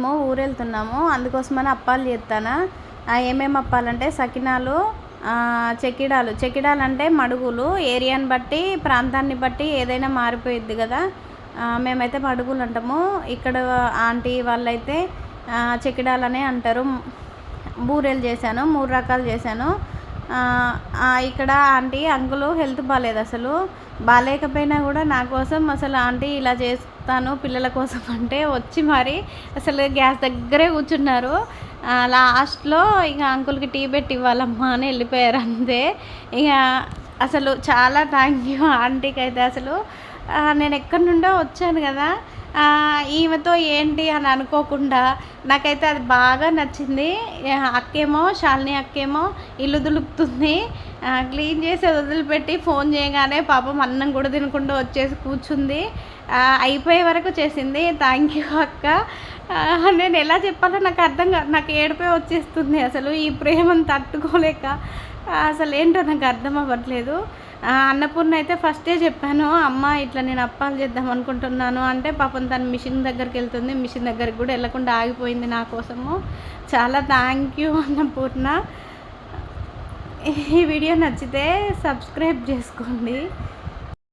మేము ఊరెళ్తున్నాము, అందుకోసమని అప్పాలు చేస్తాను. ఏమేమి అప్పాలంటే సకినాలు, చెకిడాలు అంటే మడుగులు. ఏరియాని బట్టి ప్రాంతాన్ని బట్టి ఏదైనా మారిపోయిద్ది కదా. మేమైతే మడుగులు అంటాము. ఇక్కడ ఆంటీ వాళ్ళైతే చెకిడాలనే అంటారు. బూరెలు చేశాను, 3 రకాలు చేశాను. ఇక్కడ ఆంటీ అంకులు హెల్త్ బాగాలేదు, అసలు బాగాలేకపోయినా కూడా నా కోసం అసలు ఆంటీ ఇలా చేస్తాను పిల్లల కోసం అంటే వచ్చి మరి అసలు గ్యాస్ దగ్గరే కూర్చున్నారు. లాస్ట్లో ఇక అంకుల్కి టీ పెట్టి ఇవ్వాలమ్మా అని వెళ్ళిపోయారు అంతే. ఇక అసలు చాలా థ్యాంక్ యూ ఆంటీకి అయితే. అసలు నేను ఎక్కడి నుండో వచ్చాను కదా, ఈమెతో ఏంటి అని అనుకోకుండా నాకైతే అది బాగా నచ్చింది. అక్కేమో శాలిని అక్కేమో ఇల్లు దులుపుతుంది, క్లీన్ చేసి వదిలిపెట్టి ఫోన్ చేయగానే పాపం అన్నం కూడా తినకుండా వచ్చేసి కూర్చుంది. అయిపోయే వరకు చేసింది. థ్యాంక్ యూ అక్క. నేను ఎలా చెప్పాలో నాకు అర్థం కాదు, నాకు ఏడుపే వచ్చేస్తుంది అసలు ఈ ప్రేమను తట్టుకోలేక. అసలు ఏంటో నాకు అర్థం అవ్వట్లేదు. అన్నపూర్ణ అయితే ఫస్టే చెప్పాను, అమ్మ ఇట్లా నేను అప్పాలు చేద్దాం అనుకుంటున్నాను అంటే పాపం తను మిషన్ దగ్గరికి వెళ్తుంది, మిషన్ దగ్గరికి కూడా వెళ్ళకుండా ఆగిపోయింది నా కోసము. చాలా థ్యాంక్ యూ అన్నపూర్ణ. ఈ వీడియో నచ్చితే సబ్స్క్రైబ్ చేసుకోండి.